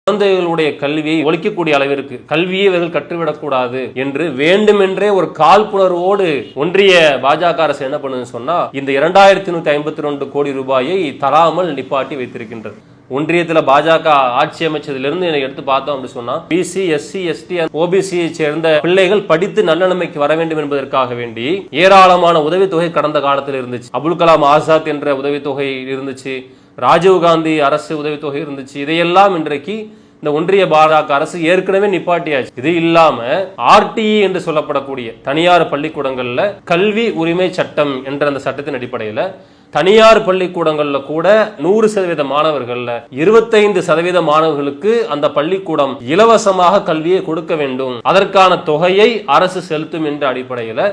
குழந்தைகளுடைய கல்வியை ஒழிக்கக்கூடிய அளவிற்கு கல்வியை இவர்கள் கற்றுவிடக்கூடாது என்று வேண்டுமென்றே ஒரு காழ்ப்புணர்வோடு ஒன்றிய பாஜக அரசு என்ன பண்ணுதுன்னு சொன்னா இந்த 2152 கோடி ரூபாயை தராமல் நிப்பாட்டி வைத்திருக்கின்றது. ஒன்றியத்தில் பாஜக ஆட்சி அமைச்சதிலிருந்து எடுத்து பார்த்தோம் அப்படின்னு சொன்னா பிசி, எஸ்சி, எஸ்டி, ஓபிசியை சேர்ந்த பிள்ளைகள் படித்து நல்ல நிலைமைக்கு வர வேண்டும் என்பதற்காக வேண்டி ஏராளமான உதவித்தொகை கடந்த காலத்தில் இருந்துச்சு. அபுல் கலாம் ஆசாத் என்ற உதவித்தொகை இருந்துச்சு, ராஜீவ்காந்தி அரசு உதவித்தொகை இருந்துச்சு. இதையெல்லாம் இன்றைக்கு இந்த ஒன்றிய பாஜக அரசு ஏற்கனவே நிப்பாட்டியாச்சு. இது இல்லாம ஆர்டிஇ என்று சொல்லப்படக்கூடிய தனியார் பள்ளிக்கூடங்கள்ல கல்வி உரிமை சட்டம் என்ற அந்த சட்டத்தின் அடிப்படையில் தனியார் பள்ளிக்கூடங்கள்ல கூட 100% மாணவர்கள்ல 25% மாணவர்களுக்கு அந்த பள்ளிக்கூடம் இலவசமாக கல்வியை கொடுக்க வேண்டும், அதற்கான தொகையை அரசு செலுத்தும் என்ற அடிப்படையில்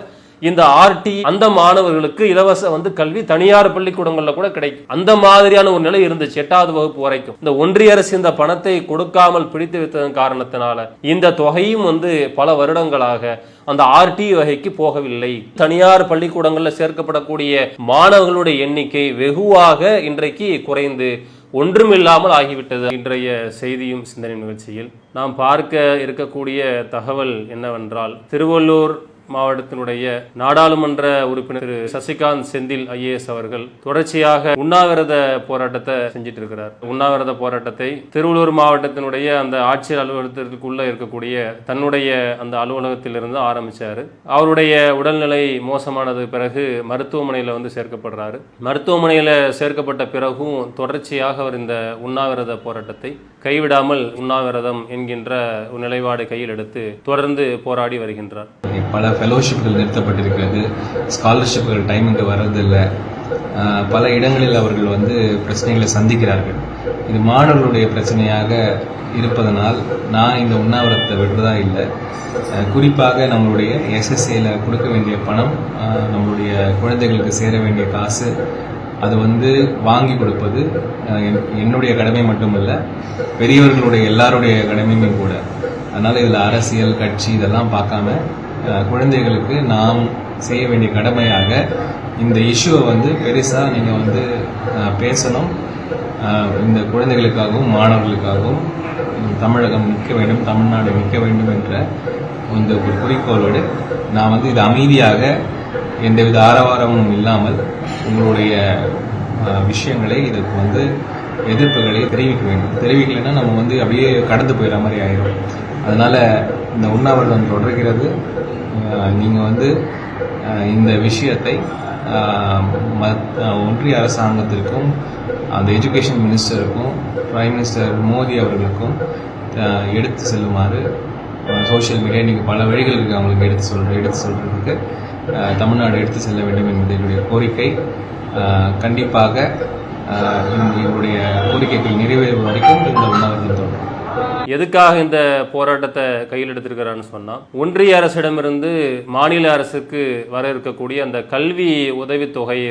இந்த ஆர்டி அந்த மாணவர்களுக்கு இலவச கல்வி தனியார் பள்ளிக்கூடங்கள்ல கூட கிடைக்கும். அந்த மாதிரியான ஒரு நிலை இருந்துச்சு 8வது வகுப்பு வரைக்கும். இந்த ஒன்றிய அரசு இந்த பணத்தை கொடுக்காமல் பிடித்து வைத்ததன் காரணத்தினால இந்த தொகையும் பல வருடங்களாக அந்த ஆர்டி வகைக்கு போகவில்லை. தனியார் பள்ளிக்கூடங்கள்ல சேர்க்கப்படக்கூடிய மாணவர்களுடைய எண்ணிக்கை வெகுவாக இன்றைக்கு குறைந்து ஒன்றுமில்லாமல் ஆகிவிட்டது. இன்றைய செய்தியும் சிந்தனை நிகழ்ச்சியில் நாம் பார்க்க இருக்கக்கூடிய தகவல் என்னவென்றால், திருவள்ளூர் மாவட்டத்தினுடைய நாடாளுமன்ற உறுப்பினர் திரு சசிகாந்த் செந்தில் ஐஏஎஸ் அவர்கள் தொடர்ச்சியாக உண்ணாவிரத போராட்டத்தை செஞ்சிட்டு இருக்கிறார். உண்ணாவிரத போராட்டத்தை திருவள்ளூர் மாவட்டத்தினுடைய அந்த ஆட்சியர் அலுவலகத்திற்குள்ள இருக்கக்கூடிய தன்னுடைய அந்த அலுவலகத்திலிருந்து ஆரம்பிச்சாரு. அவருடைய உடல்நிலை மோசமானது பிறகு மருத்துவமனையில சேர்க்கப்படுறாரு. மருத்துவமனையில சேர்க்கப்பட்ட பிறகும் தொடர்ச்சியாக அவர் இந்த உண்ணாவிரத போராட்டத்தை கைவிடாமல் உண்ணாவிரதம் என்கின்ற ஒரு நிலைப்பாடு கையில் எடுத்து தொடர்ந்து போராடி வருகின்றார். பல ஃபெலோஷிப்கள் நிறுத்தப்பட்டிருக்கிறது, ஸ்காலர்ஷிப்கள் டைமுக்கு வர்றதில்லை, பல இடங்களில் அவர்கள் பிரச்சனைகளை சந்திக்கிறார்கள். இது மாணவர்களுடைய பிரச்சனையாக இருப்பதனால் நான் இந்த உண்ணாவிரத்தை விடுறதா இல்லை. குறிப்பாக நம்மளுடைய எஸ்எஸ்ஏல கொடுக்க வேண்டிய பணம், நம்மளுடைய குழந்தைகளுக்கு சேர வேண்டிய காசு, அது வாங்கி கொடுப்பது என்னுடைய கடமை மட்டுமல்ல, பெரியவர்களுடைய எல்லாருடைய கடமையுமே கூட. அதனால இதில் அரசியல் கட்சி இதெல்லாம் பார்க்காம குழந்தைகளுக்கு நாம் செய்ய வேண்டிய கடமையாக இந்த இஷ்யூவை பெருசாக நீங்கள் பேசணும். இந்த குழந்தைகளுக்காகவும் மாணவர்களுக்காகவும் தமிழகம் நிற்க வேண்டும், தமிழ்நாடு நிற்க வேண்டும் என்ற இந்த ஒரு குறிக்கோளோடு நான் இது அமைதியாக எந்தவித ஆரவாரமும் இல்லாமல் உங்களுடைய விஷயங்களை இதற்கு எதிர்ப்புகளை தெரிவிக்க வேண்டும். தெரிவிக்கலைன்னா நம்ம அப்படியே கடந்து போயிடுற மாதிரி ஆயிடும். அதனால இந்த உண்ணாவிரதம் தொடர்கிறது. நீங்க இந்த விஷயத்தை ஒன்றிய அரசாங்கத்திற்கும் அந்த எஜுகேஷன் மினிஸ்டருக்கும் பிரைம் மினிஸ்டர் மோடி அவர்களுக்கும் எடுத்து செல்லுமாறு சோஷியல் மீடியா நீங்கள் பல வழிகள் இருக்கு அவங்களுக்கு எடுத்து சொல்றதுக்கு தமிழ்நாடு எடுத்து செல்ல வேண்டும் என்பது என்னுடைய கோரிக்கை. கண்டிப்பாக என்னுடைய கோரிக்கைகள் நிறைவேறும் வரைக்கும் இந்த உண்ணாவிரதம் தொடரும். எதுக்காக இந்த போராட்டத்தை கையில் எடுத்திருக்கிறான்னு சொன்னா, ஒன்றிய அரசிடமிருந்து மாநில அரசுக்கு வர இருக்கக்கூடிய அந்த கல்வி உதவித்தொகையை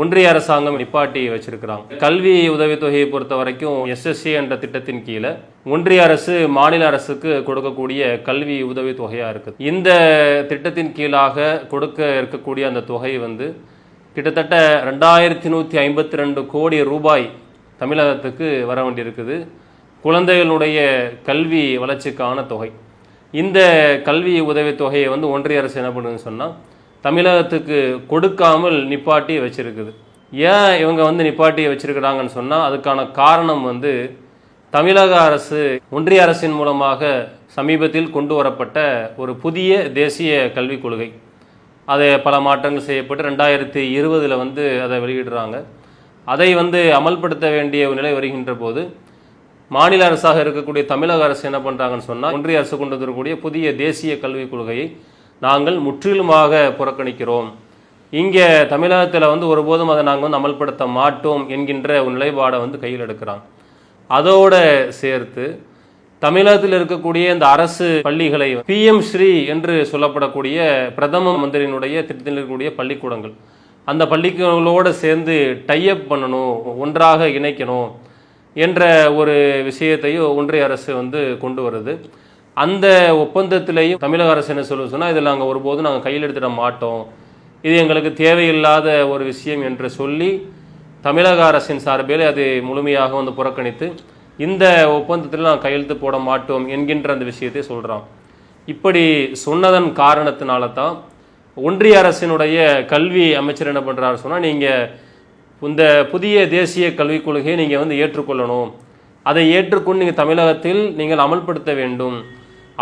ஒன்றிய அரசாங்கம் நிப்பாட்டி வச்சிருக்கிறாங்க. கல்வி உதவித்தொகையை பொறுத்த வரைக்கும் எஸ்எஸ்சி என்ற திட்டத்தின் கீழே ஒன்றிய அரசு மாநில அரசுக்கு கொடுக்கக்கூடிய கல்வி உதவித்தொகையா இருக்குது. இந்த திட்டத்தின் கீழாக கொடுக்க இருக்கக்கூடிய அந்த தொகை கிட்டத்தட்ட 2152 கோடி ரூபாய் தமிழகத்துக்கு வர வேண்டியிருக்குது. குழந்தைகளுடைய கல்வி வளர்ச்சிக்கான தொகை. இந்த கல்வி உதவித்தொகையை ஒன்றிய அரசு என்ன பண்ணுதுன்னு சொன்னால் தமிழகத்துக்கு கொடுக்காமல் நிப்பாட்டி வச்சிருக்குது. ஏன் இவங்க நிப்பாட்டி வச்சிருக்கிறாங்கன்னு சொன்னால் அதுக்கான காரணம் தமிழக அரசு ஒன்றிய அரசின் மூலமாக சமீபத்தில் கொண்டு வரப்பட்ட ஒரு புதிய தேசிய கல்விக் கொள்கை. அதை பல மாற்றங்கள் செய்யப்பட்டு 2020 அதை வெளியிடுறாங்க. அதை அமல்படுத்த வேண்டிய ஒரு நிலை வருகின்ற போது மாநில அரசாக இருக்கக்கூடிய தமிழக அரசு என்ன பண்ணுறாங்கன்னு சொன்னால் ஒன்றிய அரசு கொண்டு வரக்கூடிய புதிய தேசிய கல்விக் கொள்கையை நாங்கள் முற்றிலுமாக புறக்கணிக்கிறோம், இங்கே தமிழகத்தில் ஒருபோதும் அதை நாங்கள் அமல்படுத்த மாட்டோம் என்கின்ற ஒரு நிலைப்பாடை கையில் எடுக்கிறாங்க. அதோடு சேர்த்து தமிழகத்தில் இருக்கக்கூடிய இந்த அரசு பள்ளிகளை PM ஸ்ரீ என்று சொல்லப்படக்கூடிய பிரதம மந்திரியினுடைய திட்டத்தில் இருக்கக்கூடிய பள்ளிக்கூடங்கள், அந்த பள்ளிக்கூடங்களோடு சேர்ந்து டைஅப் பண்ணணும், ஒன்றாக இணைக்கணும் என்ற ஒரு விஷயத்தையும் ஒன்றிய அரசு கொண்டு வருது. அந்த ஒப்பந்தத்திலையும் தமிழக அரசு என்ன சொன்னால் இதில் நாங்கள் ஒருபோதும் நாங்கள் கையில் எடுத்துட மாட்டோம், இது எங்களுக்கு தேவையில்லாத ஒரு விஷயம் என்று சொல்லி தமிழக அரசின் சார்பில் அதை முழுமையாக புறக்கணித்து இந்த ஒப்பந்தத்தில் நான் கையெழுத்து போட மாட்டோம் என்கின்ற அந்த விஷயத்தை சொல்கிறான். இப்படி சொன்னதன் காரணத்தினால தான் ஒன்றிய அரசினுடைய கல்வி அமைச்சர் என்ன பண்ணுறாரு சொன்னால், நீங்கள் இந்த புதிய தேசிய கல்விக் கொள்கையை நீங்கள் வந்து ஏற்றுக்கொள்ளணும், அதை ஏற்றுக்கொண்டு நீங்கள் தமிழகத்தில் நீங்கள் அமல்படுத்த வேண்டும்.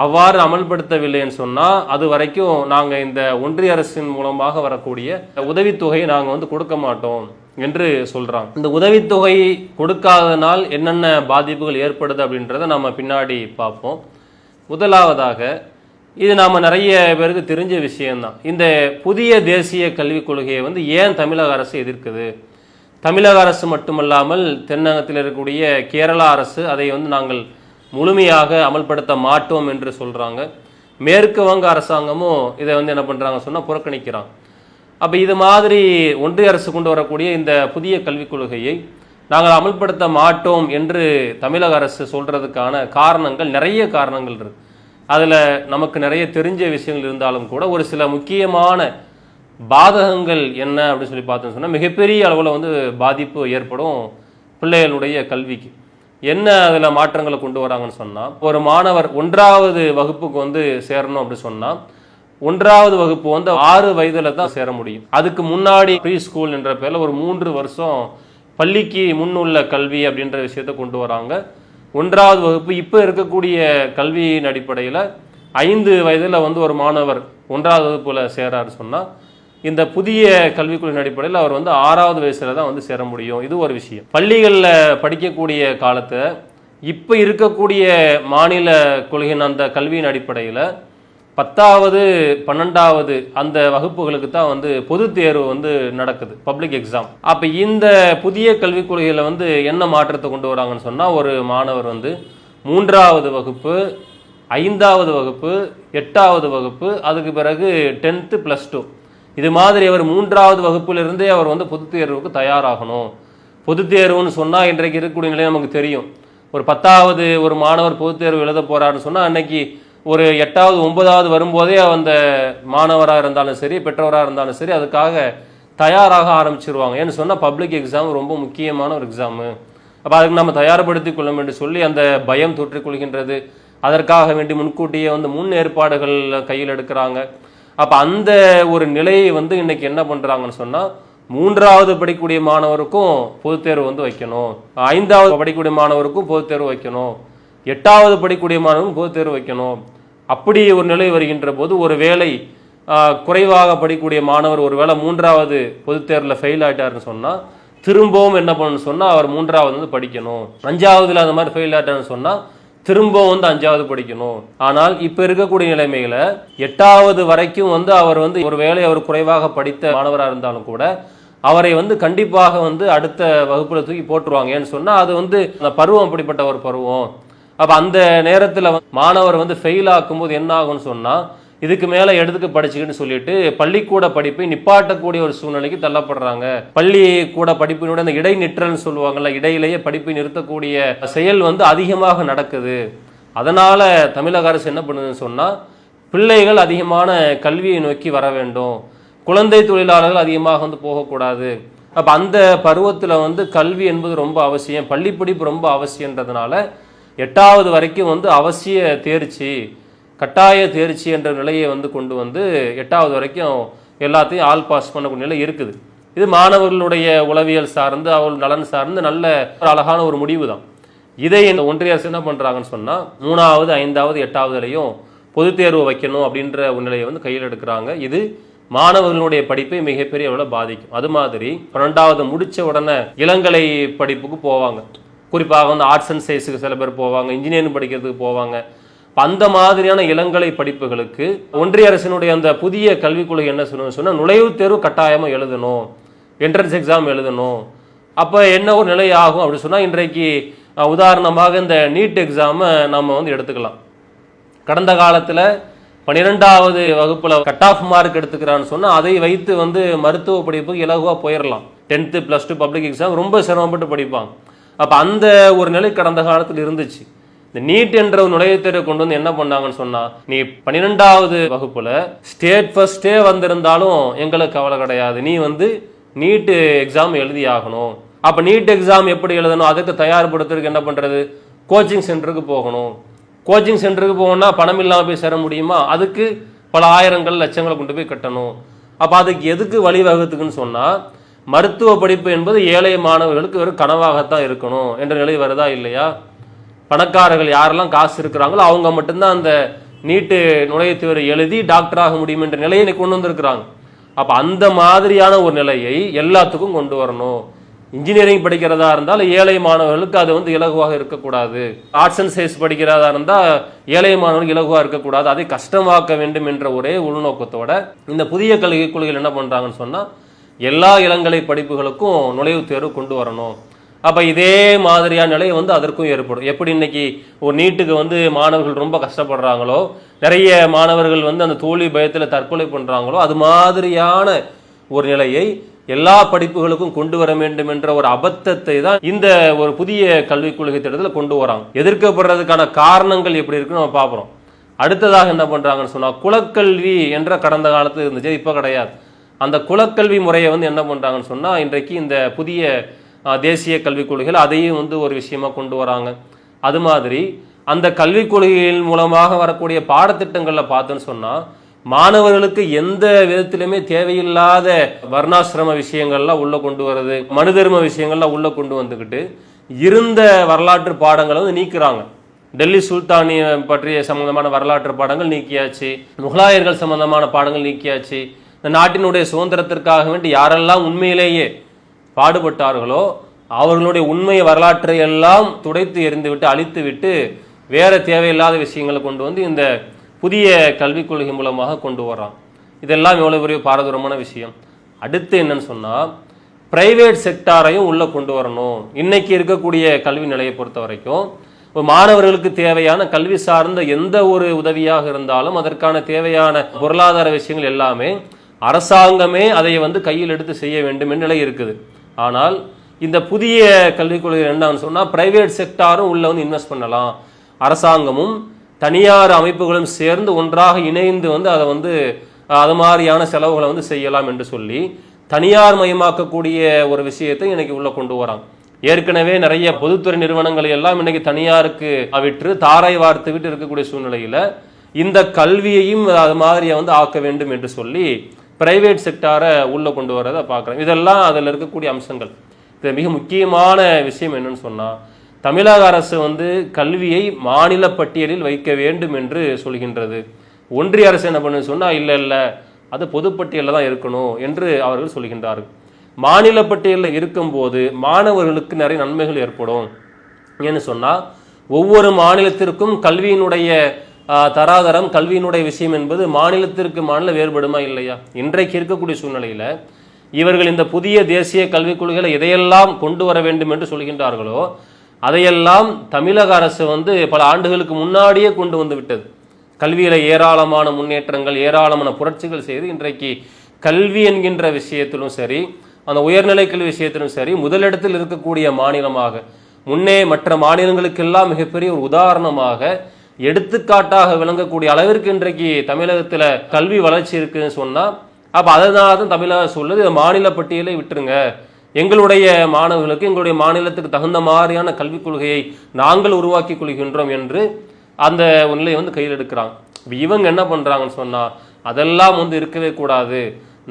அவ்வாறு அமல்படுத்தவில்லைன்னு சொன்னால் அது வரைக்கும் நாங்கள் இந்த ஒன்றிய அரசின் மூலமாக வரக்கூடிய உதவித்தொகையை நாங்கள் வந்து கொடுக்க மாட்டோம் என்று சொல்கிறாங்க. இந்த உதவித்தொகை கொடுக்காதனால் என்னென்ன பாதிப்புகள் ஏற்படுது அப்படின்றத நம்ம பின்னாடி பார்ப்போம். முதலாவதாக, இது நாம் நிறைய பேருக்கு தெரிஞ்ச விஷயம்தான், இந்த புதிய தேசிய கல்விக் கொள்கையை வந்து ஏன் தமிழக அரசு எதிர்க்குது. தமிழக அரசு மட்டுமல்லாமல் தென்னகத்தில் இருக்கக்கூடிய கேரளா அரசு அதை வந்து நாங்கள் முழுமையாக அமல்படுத்த மாட்டோம் என்று சொல்கிறாங்க. மேற்கு வங்க அரசாங்கமும் இதை வந்து என்ன பண்ணுறாங்க சொன்னால் புறக்கணிக்கிறாங்க. அப்போ இது மாதிரி ஒன்றிய அரசு கொண்டு வரக்கூடிய இந்த புதிய கல்விக் கொள்கையை நாங்கள் அமல்படுத்த மாட்டோம் என்று தமிழக அரசு சொல்கிறதுக்கான காரணங்கள், நிறைய காரணங்கள் இருக்குது. அதில் நமக்கு நிறைய தெரிஞ்ச விஷயங்கள் இருந்தாலும் கூட ஒரு சில முக்கியமான பாதகங்கள் என்ன அப்படின்னு சொல்லி பார்த்தோம்னு சொன்னால், மிகப்பெரிய அளவில் வந்து பாதிப்பு ஏற்படும் பிள்ளைகளுடைய கல்விக்கு. என்ன அதில் மாற்றங்களை கொண்டு வராங்கன்னு சொன்னால், ஒரு மாணவர் 1வது வகுப்புக்கு வந்து சேரணும் அப்படின்னு சொன்னால் 1வது வகுப்பு வந்து 6 வயதில் தான் சேர முடியும். அதுக்கு முன்னாடி ப்ரீ ஸ்கூல் என்ற பேரில் ஒரு 3 வருஷம் பள்ளிக்கு முன்னுள்ள கல்வி அப்படின்ற விஷயத்தை கொண்டு வராங்க. 1வது வகுப்பு இப்போ இருக்கக்கூடிய கல்வியின் அடிப்படையில் 5 வயதில் வந்து ஒரு மாணவர் 1வது வகுப்பில் சேராரு சொன்னால், இந்த புதிய கல்விக் கொள்கையின் அடிப்படையில் அவர் வந்து 6வது வயசுல தான் வந்து சேர முடியும். இது ஒரு விஷயம். பள்ளிகளில் படிக்கக்கூடிய காலத்தை இப்போ இருக்கக்கூடிய மாநில கொள்கையின் அந்த கல்வியின் அடிப்படையில் 10வது 12வது அந்த வகுப்புகளுக்கு தான் வந்து பொது தேர்வு வந்து நடக்குது, பப்ளிக் எக்ஸாம். அப்போ இந்த புதிய கல்விக் கொள்கையில் வந்து என்ன மாற்றத்தை கொண்டு வராங்கன்னு சொன்னால், ஒரு மாணவர் வந்து 3வது வகுப்பு 5வது வகுப்பு 8வது வகுப்பு அதுக்கு பிறகு 10th +2 இது மாதிரி அவர் 3வது வகுப்பிலிருந்தே அவர் வந்து பொதுத் தேர்வுக்கு தயாராகணும். பொதுத் தேர்வுன்னு சொன்னால் இன்றைக்கு இருக்கக்கூடிய நிலை நமக்கு தெரியும். ஒரு 10வது ஒரு மாணவர் பொதுத் தேர்வு எழுத போகிறாருன்னு சொன்னால், அன்னைக்கு ஒரு 8வது 9வது வரும்போதே அந்த மாணவராக இருந்தாலும் சரி, பெற்றோராக இருந்தாலும் சரி, அதுக்காக தயாராக ஆரம்பிச்சிருவாங்க. ஏன்னு சொன்னால் பப்ளிக் எக்ஸாம் ரொம்ப முக்கியமான ஒரு எக்ஸாமு. அப்போ அதுக்கு நம்ம தயார்படுத்தி கொள்ளும் என்று சொல்லி அந்த பயம் தொற்றிக்கொள்கின்றது. அதற்காக வேண்டி முன்கூட்டியே வந்து முன் ஏற்பாடுகள் கையில் எடுக்கிறாங்க. அப்போ அந்த ஒரு நிலையை வந்து இன்னைக்கு என்ன பண்ணுறாங்கன்னு சொன்னால், 3வது படிக்கக்கூடிய மாணவருக்கும் பொதுத் தேர்வு வந்து வைக்கணும், 5வது படிக்கக்கூடிய மாணவருக்கும் பொதுத் தேர்வு வைக்கணும், 8வது படிக்கக்கூடிய மாணவருக்கும் பொதுத் தேர்வு வைக்கணும். அப்படி ஒரு நிலை வருகின்ற போது, ஒரு வேளை குறைவாக படிக்கக்கூடிய மாணவர் ஒரு வேளை 3வது பொதுத் தேர்வில் ஃபெயில் ஆகிட்டாருன்னு சொன்னால், திரும்பவும் என்ன பண்ணணும்னு சொன்னால் அவர் 3வது வந்து படிக்கணும். 5வதுல அந்த மாதிரி ஃபெயில் ஆகிட்டாருன்னு சொன்னால் திரும்பவும் வந்து 5வது படிக்கணும். ஆனால் இப்போ இருக்கக்கூடிய நிலைமையில 8வது வரைக்கும் வந்து அவர் வந்து ஒரு வேளை அவர் குறைவாக படித்த மாணவராக இருந்தாலும் கூட அவரை வந்து கண்டிப்பாக வந்து அடுத்த வகுப்புல தூக்கி போட்டுருவாங்க. ஏன்னு சொன்னால் அது வந்து அந்த பருவம் அப்படிப்பட்ட ஒரு பருவம். அப்போ அந்த நேரத்தில் மாணவர் வந்து ஃபெயில் ஆக்கும்போது என்ன ஆகும்னு சொன்னால், இதுக்கு மேலே எடுத்துக்க படிச்சுக்கின்னு சொல்லிட்டு பள்ளிக்கூட படிப்பை நிப்பாட்டக்கூடிய ஒரு சூழ்நிலைக்கு தள்ளப்படுறாங்க. பள்ளிக்கூட படிப்பினோட அந்த இடைநிற்றல்னு சொல்லுவாங்கல்ல, இடையிலேயே படிப்பை நிறுத்தக்கூடிய செயல் வந்து அதிகமாக நடக்குது. அதனால தமிழக அரசு என்ன பண்ணுதுன்னு சொன்னால், பிள்ளைகள் அதிகமான கல்வியை நோக்கி வர வேண்டும், குழந்தை தொழிலாளர்கள் அதிகமாக வந்து போகக்கூடாது. அப்போ அந்த பருவத்தில் வந்து கல்வி என்பது ரொம்ப அவசியம், பள்ளி படிப்பு ரொம்ப அவசியன்றதுனால 8வது வரைக்கும் வந்து அவசிய தேர்ச்சி, கட்டாய தேர்ச்சி என்ற நிலையை வந்து கொண்டு வந்து 8வது வரைக்கும் எல்லாத்தையும் ஆல் பாஸ் பண்ணக்கூடிய நிலை இருக்குது. இது மாணவர்களுடைய உளவியல் சார்ந்து அவள் நலன் சார்ந்து நல்ல ஒரு அழகான ஒரு முடிவு தான். இதை இந்த ஒன்றிய அரசு என்ன பண்ணுறாங்கன்னு சொன்னால், 3வது 5வது 8வதுலையும் பொதுத் தேர்வு வைக்கணும் அப்படின்ற ஒரு நிலையை வந்து கையில் எடுக்கிறாங்க. இது மாணவர்களுடைய படிப்பை மிகப்பெரிய அளவில் பாதிக்கும். அது மாதிரி 12வது முடித்த உடனே இளங்கலை படிப்புக்கு போவாங்க. குறிப்பாக வந்து ஆர்ட்ஸ் அண்ட் சயின்ஸுக்கு சில பேர் போவாங்க, இன்ஜினியரிங் படிக்கிறதுக்கு போவாங்க. அந்த மாதிரியான இளங்கலை படிப்புகளுக்கு ஒன்றிய அரசினுடைய அந்த புதிய கல்விக் கொள்கை என்ன சொன்னால், நுழைவுத் தேர்வு கட்டாயமாக எழுதணும், என்ட்ரன்ஸ் எக்ஸாம் எழுதணும். அப்போ என்ன ஒரு நிலை ஆகும் அப்படின்னு சொன்னால், இன்றைக்கு உதாரணமாக இந்த நீட் எக்ஸாமை நம்ம வந்து எடுத்துக்கலாம். கடந்த காலத்தில் 12வது வகுப்பில் கட் ஆஃப் மார்க் எடுத்துக்கிறான்னு சொன்னால் அதை வைத்து வந்து மருத்துவ படிப்புக்கு இலகுவாக போயிடலாம். 10th +2 பப்ளிக் எக்ஸாம் ரொம்ப சிரமப்பட்டு படிப்பாங்க. அப்போ அந்த ஒரு நிலை கடந்த காலத்தில் இருந்துச்சு. இந்த நீட் என்ற ஒரு நுழைவுத் தேர்வை கொண்டு வந்து என்ன பண்ணாங்கன்னு சொன்னால், நீ 12வது வகுப்பில் ஸ்டேட் ஃபர்ஸ்டே வந்திருந்தாலும் எங்களுக்கு கவலை கிடையாது, நீ வந்து நீட் எக்ஸாம் எழுதி ஆகணும். அப்போ நீட் எக்ஸாம் எப்படி எழுதணும், அதுக்கு தயார்படுத்துறதுக்கு என்ன பண்ணுறது, கோச்சிங் சென்டருக்கு போகணும். கோச்சிங் சென்டருக்கு போகணும்னா பணம் இல்லாமல் போய் சேர முடியுமா? அதுக்கு பல ஆயிரங்கள் லட்சங்களை கொண்டு போய் கட்டணும். அப்போ அதுக்கு எதுக்கு வழிவகுத்துக்குன்னு சொன்னால், மருத்துவ படிப்பு என்பது ஏழை மாணவர்களுக்கு வெறும் கனவாகத்தான் இருக்கணும் என்ற நிலை வருதா இல்லையா? பணக்காரர்கள் யாரெல்லாம் காசு இருக்கிறாங்களோ அவங்க மட்டும்தான் அந்த நீட்டு நுழைவுத் தேர்வை எழுதி டாக்டராக முடியும் என்ற நிலையை கொண்டு வந்திருக்கிறாங்க. அப்போ அந்த மாதிரியான ஒரு நிலையை எல்லாத்துக்கும் கொண்டு வரணும். இன்ஜினியரிங் படிக்கிறதா இருந்தால் ஏழை மாணவர்களுக்கு அது வந்து இலகுவாக இருக்கக்கூடாது. ஆர்ட்ஸ் அண்ட் சயின்ஸ் படிக்கிறதா இருந்தால் ஏழை மாணவர்களுக்கு இலகுவாக இருக்கக்கூடாது. அதை கஷ்டமாக்க வேண்டும் என்ற ஒரே உள்நோக்கத்தோட இந்த புதிய கல்விக் கொள்கைகள் என்ன பண்ணுறாங்கன்னு சொன்னால், எல்லா இளங்கலை படிப்புகளுக்கும் நுழைவுத் தேர்வு கொண்டு வரணும். அப்போ இதே மாதிரியான நிலை வந்து அதற்கும் ஏற்படும். எப்படி இன்னைக்கு ஒரு நீட்டுக்கு வந்து மாணவர்கள் ரொம்ப கஷ்டப்படுறாங்களோ, நிறைய மாணவர்கள் வந்து அந்த தோல்வி பயத்தில் தற்கொலை பண்ணுறாங்களோ, அது மாதிரியான ஒரு நிலையை எல்லா படிப்புகளுக்கும் கொண்டு வர வேண்டும் என்ற ஒரு அபத்தத்தை தான் இந்த ஒரு புதிய கல்விக் கொள்கை திட்டத்தில் கொண்டு வராங்க. எதிர்க்கப்படுறதுக்கான காரணங்கள் எப்படி இருக்குன்னு நம்ம பார்க்குறோம். அடுத்ததாக என்ன பண்ணுறாங்கன்னு சொன்னால், குலக்கல்வி என்ற கடந்த காலத்தில் இருந்துச்சு, இப்போ கிடையாது. அந்த குலக்கல்வி முறையை வந்து என்ன பண்ணுறாங்கன்னு சொன்னால், இன்றைக்கு இந்த புதிய தேசிய கல்விக் கொள்கைகள் அதையும் வந்து ஒரு விஷயமா கொண்டு வராங்க. அது மாதிரி அந்த கல்விக் கொள்கைகள் மூலமாக வரக்கூடிய பாடத்திட்டங்களில் பார்த்தோன்னு சொன்னால், மாணவர்களுக்கு எந்த விதத்திலுமே தேவையில்லாத வர்ணாசிரம விஷயங்கள்லாம் உள்ள கொண்டு வருது, மனு தர்ம விஷயங்கள்லாம் உள்ள கொண்டு வந்துக்கிட்டு இருந்த வரலாற்று பாடங்களை வந்து நீக்கிறாங்க. டெல்லி சுல்தானிய பற்றிய சம்பந்தமான வரலாற்று பாடங்கள் நீக்கியாச்சு, முகலாயர்கள் சம்பந்தமான பாடங்கள் நீக்கியாச்சு. இந்த நாட்டினுடைய சுதந்திரத்திற்காக வேண்டி யாரெல்லாம் உண்மையிலேயே பாடுபட்டார்களோ அவர்களுடைய உண்மை வரலாற்றை எல்லாம் துடைத்து எறிந்துவிட்டு அழித்து விட்டு வேற தேவையில்லாத விஷயங்களை கொண்டு வந்து இந்த புதிய கல்விக் கொள்கை மூலமாக கொண்டு வர்றான். இதெல்லாம் எவ்வளோ பெரிய பாரதூரமான விஷயம். அடுத்து என்னன்னு சொன்னால், பிரைவேட் செக்டாரையும் உள்ளே கொண்டு வரணும். இன்னைக்கு இருக்கக்கூடிய கல்வி நிலையை பொறுத்த வரைக்கும் மாணவர்களுக்கு தேவையான கல்வி சார்ந்த எந்த ஒரு உதவியாக இருந்தாலும் அதற்கான தேவையான பொருளாதார விஷயங்கள் எல்லாமே அரசாங்கமே அதை வந்து கையில் எடுத்து செய்ய வேண்டும் என்ற நிலை இருக்குது. ஆனால் இந்த புதிய கல்விக் கொள்கை என்னன்னு சொன்னால், பிரைவேட் செக்டாரும் உள்ள வந்து இன்வெஸ்ட் பண்ணலாம், அரசாங்கமும் தனியார் அமைப்புகளும் சேர்ந்து ஒன்றாக இணைந்து வந்து அதை வந்து அது மாதிரியான செலவுகளை வந்து செய்யலாம் என்று சொல்லி தனியார் மயமாக்கக்கூடிய ஒரு விஷயத்தை இன்னைக்கு உள்ள கொண்டு வராங்க. ஏற்கனவே நிறைய பொதுத்துறை நிறுவனங்களை எல்லாம் இன்னைக்கு தனியாருக்கு விற்று தாரை வார்த்து விட்டு இருக்கக்கூடிய சூழ்நிலையில இந்த கல்வியையும் அது மாதிரியை வந்து ஆக்க வேண்டும் என்று சொல்லி பிரைவேட் செக்டாரை உள்ள கொண்டு வரதை பார்க்குறோம். இதெல்லாம் அதில் இருக்கக்கூடிய அம்சங்கள். இது மிக முக்கியமான விஷயம் என்னன்னு சொன்னால், தமிழக அரசு வந்து கல்வியை மாநில பட்டியலில் வைக்க வேண்டும் என்று சொல்கின்றது. ஒன்றிய அரசு என்ன பண்ணு சொன்னால், இல்லை அது பொதுப்பட்டியலில் தான் இருக்கணும் என்று அவர்கள் சொல்கின்றார்கள். மாநில பட்டியலில் இருக்கும்போது மாணவர்களுக்கு நிறைய நன்மைகள் ஏற்படும். ஏன்னு சொன்னால், ஒவ்வொரு மாநிலத்திற்கும் கல்வியினுடைய தராதரம், கல்வியினுடைய விஷயம் என்பது மாநிலத்திற்கு மாநில வேறுபடுமா இல்லையா? இன்றைக்கு இருக்கக்கூடிய சூழ்நிலையில் இவர்கள் இந்த புதிய தேசிய கல்விக் கொள்கைகளை எதையெல்லாம் கொண்டு வர வேண்டும் என்று சொல்கின்றார்களோ அதையெல்லாம் தமிழக அரசு வந்து பல ஆண்டுகளுக்கு முன்னாடியே கொண்டு வந்து விட்டது. கல்வியில ஏராளமான முன்னேற்றங்கள், ஏராளமான புரட்சிகள் செய்து இன்றைக்கு கல்வி என்கின்ற விஷயத்திலும் சரி, அந்த உயர்நிலை கல்வி விஷயத்திலும் சரி, முதலிடத்தில் இருக்கக்கூடிய மாநிலமாக, முன்னே மற்ற மாநிலங்களுக்கெல்லாம் மிகப்பெரிய ஒரு உதாரணமாக எடுத்துக்காட்டாக விளங்கக்கூடிய அளவிற்கு இன்றைக்கு தமிழகத்துல கல்வி வளர்ச்சி இருக்குன்னு சொன்னா, அப்ப அதனால தான் தமிழக சொல்லுது, மாநில பட்டியலை விட்டுருங்க, எங்களுடைய மாணவர்களுக்கு எங்களுடைய மாநிலத்துக்கு தகுந்த மாதிரியான கல்விக் கொள்கையை நாங்கள் உருவாக்கி கொள்கின்றோம் என்று அந்த நிலையை வந்து கையில் எடுக்கிறாங்க. இவங்க என்ன பண்றாங்கன்னு சொன்னா, அதெல்லாம் வந்து இருக்கவே கூடாது,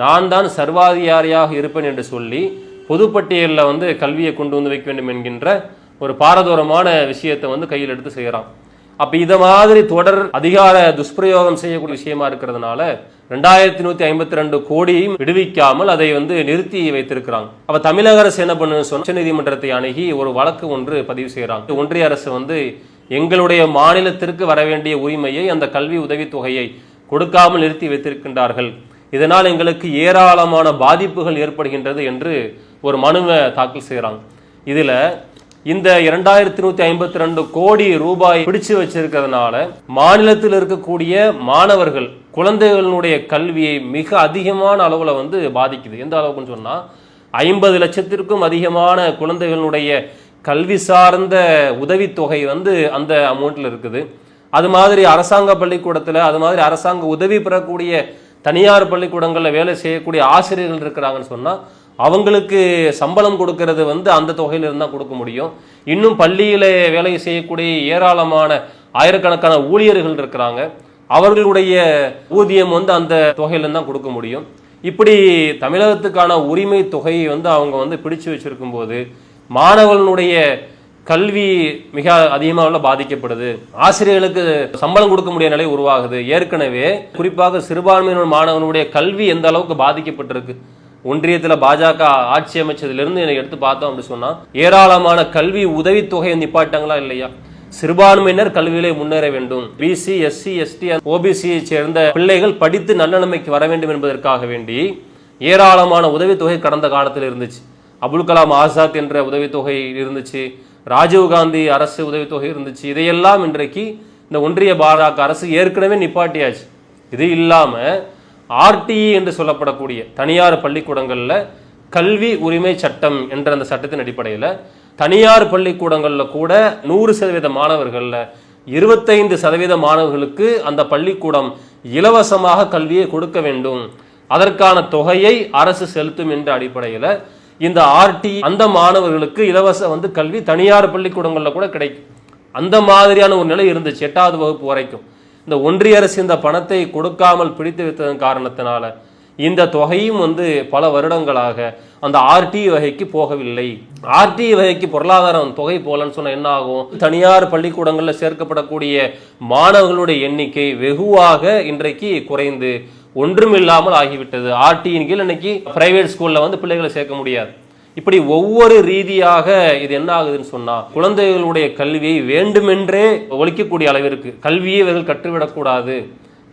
நான் தான் சர்வாதிகாரியாக இருப்பேன் என்று சொல்லி பொதுப்பட்டியலில் வந்து கல்வியை கொண்டு வந்து வைக்க வேண்டும் என்கின்ற ஒரு பாரதூரமான விஷயத்தை வந்து கையில் எடுத்து செய்யறான். அப்ப இத மாதிரி தொடர் அதிகார துஷ்பிரயோகம் செய்யக்கூடிய விஷயமா இருக்கிறதுனால 2152 கோடியும் விடுவிக்காமல் அதை வந்து நிறுத்தி வைத்திருக்கிறாங்க. அப்ப தமிழக அரசு என்ன பண்ணுன்னு சொன்னா, உச்ச நீதிமன்றத்தை அணுகி ஒரு வழக்கு ஒன்று பதிவு செய்யறாங்க. ஒன்றிய அரசு வந்து எங்களுடைய மாநிலத்திற்கு வர வேண்டிய உரிமையை, அந்த கல்வி உதவித்தொகையை கொடுக்காமல் நிறுத்தி வைத்திருக்கின்றார்கள், இதனால் எங்களுக்கு ஏராளமான பாதிப்புகள் ஏற்படுகின்றது என்று ஒரு மனுவை தாக்கல் செய்யறாங்க. இதுல இந்த 2152 கோடி ரூபாய் பிடிச்சு வச்சிருக்கிறதுனால மாநிலத்தில் இருக்கக்கூடிய மாணவர்கள், குழந்தைகளுடைய கல்வியை மிக அதிகமான அளவுல வந்து பாதிக்குது. எந்த அளவுக்குன்னு சொன்னா, 50 லட்சத்திற்கும் அதிகமான குழந்தைகளுடைய கல்வி சார்ந்த உதவித்தொகை வந்து அந்த அமௌண்ட்ல இருக்குது. அது மாதிரி அரசாங்க பள்ளிக்கூடத்துல, அது மாதிரி அரசாங்க உதவி பெறக்கூடிய தனியார் பள்ளிக்கூடங்களில் வேலை செய்யக்கூடிய ஆசிரியர்கள் இருக்கிறாங்கன்னு சொன்னா, அவங்களுக்கு சம்பளம் கொடுக்கறது வந்து அந்த தொகையிலிருந்து தான் கொடுக்க முடியும். இன்னும் பள்ளியில வேலை செய்யக்கூடிய ஏராளமான ஆயிரக்கணக்கான ஊழியர்கள் இருக்கிறாங்க, அவர்களுடைய ஊதியம் வந்து அந்த தொகையிலிருந்து தான் கொடுக்க முடியும். இப்படி தமிழகத்துக்கான உரிமை தொகையை வந்து அவங்க வந்து பிடிச்சு வச்சிருக்கும் போது மாணவர்களுடைய கல்வி மிக அதிகமாக பாதிக்கப்படுது. ஆசிரியர்களுக்கு சம்பளம் கொடுக்க முடிய நிலை உருவாகுது. ஏற்கனவே குறிப்பாக சிறுபான்மையினர் மாணவனுடைய கல்வி எந்த அளவுக்கு பாதிக்கப்பட்டிருக்கு. ஒன்றியத்தில் பாஜக ஆட்சி அமைச்சதிலிருந்து எடுத்து பார்த்தோம் அப்படின்னு சொன்னா ஏராளமான கல்வி உதவித்தொகையை நிப்பாட்டாங்களா இல்லையா? சிறுபான்மையினர் கல்வியிலே முன்னேற வேண்டும், பிசி எஸ்சி எஸ்டி ஓபிசியை சேர்ந்த பிள்ளைகள் படித்து நல்லநிலைமைக்கு வர வேண்டும் என்பதற்காக வேண்டி ஏராளமான உதவித்தொகை கடந்த காலத்தில் இருந்துச்சு. அபுல் கலாம் ஆசாத் என்ற உதவித்தொகை இருந்துச்சு, ராஜீவ்காந்தி அரசு உதவித்தொகை இருந்துச்சு. இதையெல்லாம் இன்றைக்கு இந்த ஒன்றிய பாஜக அரசு ஏற்கனவே நிப்பாட்டியாச்சு. இது இல்லாம ஆர்டிஇ என்று சொல்லப்படக்கூடிய தனியார் பள்ளிக்கூடங்கள்ல கல்வி உரிமை சட்டம் என்ற அந்த சட்டத்தின் அடிப்படையில் தனியார் பள்ளிக்கூடங்களில் கூட 100% மாணவர்கள்ல 25% மாணவர்களுக்கு அந்த பள்ளிக்கூடம் இலவசமாக கல்வியை கொடுக்க வேண்டும், அதற்கான தொகையை அரசு செலுத்தும் என்ற அடிப்படையில் இந்த ஆர்டி அந்த மாணவர்களுக்கு இலவச வந்து கல்வி தனியார் பள்ளிக்கூடங்களில் கூட கிடைக்கும். அந்த மாதிரியான ஒரு நிலை இருந்துச்சு 8வது வகுப்பு வரைக்கும். இந்த ஒன்றிய அரசு இந்த பணத்தை கொடுக்காமல் பிடித்து வைத்ததன் காரணத்தினால இந்த தொகையும் வந்து பல வருடங்களாக அந்த ஆர்டி வகைக்கு போகவில்லை. ஆர்டி வகைக்கு பொருளாதாரம் தொகை போலன்னு சொன்னா என்ன ஆகும்? தனியார் பள்ளிக்கூடங்களில் சேர்க்கப்படக்கூடிய மாணவர்களுடைய எண்ணிக்கை வெகுவாக இன்றைக்கு குறைந்து ஒன்றுமில்லாமல் ஆகிவிட்டது. ஆர்டியின் கீழ் இன்னைக்கு பிரைவேட் ஸ்கூல்ல வந்து பிள்ளைகளை சேர்க்க முடியாது. இப்படி ஒவ்வொரு ரீதியாக இது என்ன ஆகுதுன்னு சொன்னா குழந்தைகளுடைய கல்வியை வேண்டுமென்றே ஒழிக்கக்கூடிய அளவிற்கு கல்வியை இவர்கள் கற்றுவிடக்கூடாது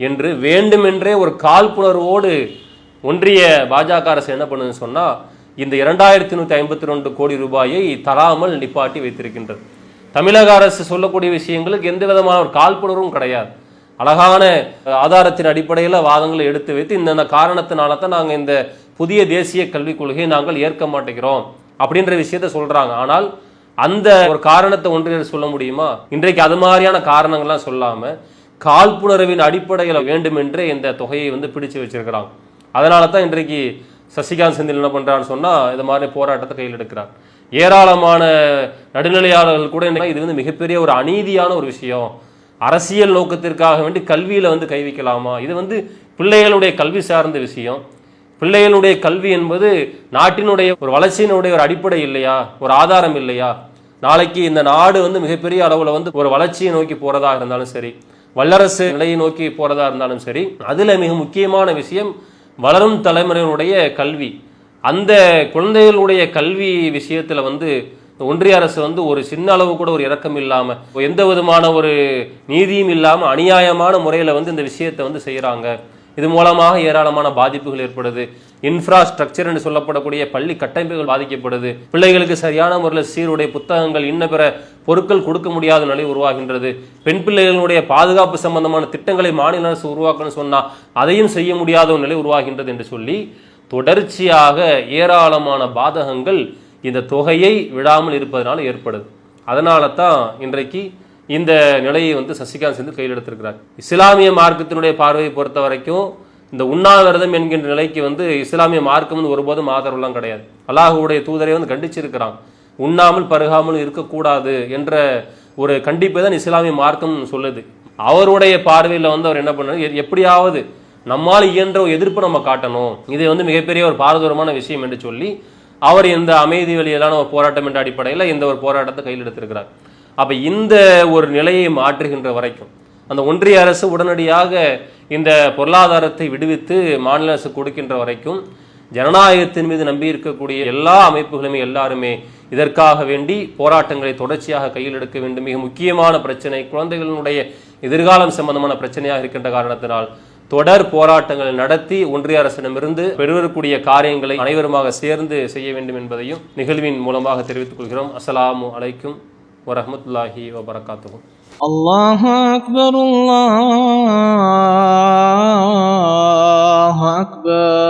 என்று வேண்டுமென்றே ஒரு காழ்ப்புணர்வோடு ஒன்றிய பாஜக அரசு என்ன பண்ணுதுன்னு சொன்னா இந்த 2152 கோடி ரூபாயை தராமல் நிப்பாட்டி வைத்திருக்கின்றது. தமிழக அரசு சொல்லக்கூடிய விஷயங்களுக்கு எந்த விதமான ஒரு காழ்ப்புணர்வும் கிடையாது. அழகான ஆதாரத்தின் அடிப்படையில் வாதங்களை எடுத்து வைத்து இந்த காரணத்தினால தான் நாங்கள் இந்த புதிய தேசிய கல்விக் கொள்கையை நாங்கள் ஏற்க மாட்டேங்கிறோம் அப்படின்ற விஷயத்த சொல்றாங்க. ஆனால் அந்த ஒரு காரணத்தை ஒன்றிய சொல்ல முடியுமா? இன்றைக்கு அது மாதிரியான காரணங்கள்லாம் சொல்லாம காழ்ப்புணர்வின் அடிப்படையில் வேண்டுமென்றே இந்த தொகையை வந்து பிடிச்சு வச்சிருக்கிறாங்க. அதனால தான் இன்றைக்கு சசிகாந்த் செந்தில் என்ன பண்றான்னு சொன்னா இது மாதிரி போராட்டத்தை கையில் எடுக்கிறார். ஏராளமான நடுநிலையாளர்கள் கூட இது வந்து மிகப்பெரிய ஒரு அநீதியான ஒரு விஷயம், அரசியல் நோக்கத்திற்காக வேண்டி கல்வியில வந்து கை வைக்கலாமா? இது வந்து பிள்ளைகளுடைய கல்வி சார்ந்த விஷயம். பிள்ளைகளுடைய கல்வி என்பது நாட்டினுடைய ஒரு வளர்ச்சியினுடைய ஒரு அடிப்படை இல்லையா, ஒரு ஆதாரம் இல்லையா? நாளைக்கு இந்த நாடு வந்து மிகப்பெரிய அளவுல வந்து ஒரு வளர்ச்சியை நோக்கி போறதா இருந்தாலும் சரி, வல்லரசு நிலையை நோக்கி போறதா இருந்தாலும் சரி, அதுல மிக முக்கியமான விஷயம் வளரும் தலைமுறையினுடைய கல்வி. அந்த குழந்தைகளுடைய கல்வி விஷயத்துல வந்து ஒன்றிய அரசு வந்து ஒரு சின்ன அளவு கூட ஒரு இரக்கம் இல்லாம எந்த விதமான ஒரு நீதியும் இல்லாம அநியாயமான முறையில வந்து இந்த விஷயத்தை வந்து செய்யறாங்க. இது மூலமாக ஏராளமான பாதிப்புகள் ஏற்படுது. இன்ஃப்ராஸ்ட்ரக்சர் என்று சொல்லப்படக்கூடிய பள்ளி கட்டமைப்புகள் பாதிக்கப்படுது. பிள்ளைகளுக்கு சரியான முறையில் சீருடைய புத்தகங்கள் இன்ன பிற பொருட்கள் கொடுக்க முடியாத நிலை உருவாகின்றது. பெண் பிள்ளைகளுடைய பாதுகாப்பு சம்பந்தமான திட்டங்களை மாநில அரசு உருவாக்கணும்னு சொன்னா அதையும் செய்ய முடியாத ஒரு நிலை உருவாகின்றது என்று சொல்லி தொடர்ச்சியாக ஏராளமான பாதகங்கள் இந்த தொகையை விடாமல் இருப்பதனால ஏற்படுது. அதனால தான் இன்றைக்கு இந்த நிலையை வந்து சசிகாந்த் செந்தில் கையில் எடுத்திருக்கிறார். இஸ்லாமிய மார்க்கத்தினுடைய பார்வையை பொறுத்த வரைக்கும் இந்த உண்ணாவிரதம் என்கின்ற நிலைக்கு வந்து இஸ்லாமிய மார்க்கம் வந்து ஒருபோதும் ஆதரவுலாம் கிடையாது. அல்லாஹுடைய தூதரை வந்து கண்டிச்சிருக்கிறான். உண்ணாமல் பருகாமல் இருக்கக்கூடாது என்ற ஒரு கண்டிப்பை தான் இஸ்லாமிய மார்க்கம் சொல்லுது. அவருடைய பார்வையில் வந்து அவர் என்ன பண்ணாரு, எப்படியாவது நம்மால் இயன்ற ஒரு எதிர்ப்பு நம்ம காட்டணும், இது வந்து மிகப்பெரிய ஒரு பாரதூரமான விஷயம் என்று சொல்லி அவர் இந்த அமைதி வழியிலான ஒரு போராட்டம் என்ற அடிப்படையில் இந்த ஒரு போராட்டத்தை கையில் எடுத்திருக்கிறார். அப்ப இந்த ஒரு நிலையை மாற்றுகின்ற வரைக்கும் அந்த ஒன்றிய அரசு உடனடியாக இந்த பொருளாதாரத்தை விடுவித்து மாநில அரசு கொடுக்கின்ற வரைக்கும் ஜனநாயகத்தின் மீது நம்பி இருக்கக்கூடிய எல்லா அமைப்புகளுமே எல்லாருமே இதற்காக வேண்டி போராட்டங்களை தொடர்ச்சியாக கையில் எடுக்க வேண்டும். மிக முக்கியமான பிரச்சனை குழந்தைகளுடைய எதிர்காலம் சம்பந்தமான பிரச்சனையாக இருக்கின்ற காரணத்தினால் தொடர் போராட்டங்களை நடத்தி ஒன்றிய அரசிடமிருந்து பெறுவக்கூடிய காரியங்களை அனைவருமாக சேர்ந்து செய்ய வேண்டும் என்பதையும் நிகழ்வின் மூலமாக தெரிவித்துக் கொள்கிறோம். அஸ்ஸலாமு அலைக்கும் வரஹ்மத்துல்லாஹி வபரகாத்துஹு. அல்லாஹு அக்பர், அல்லாஹு அக்பர்.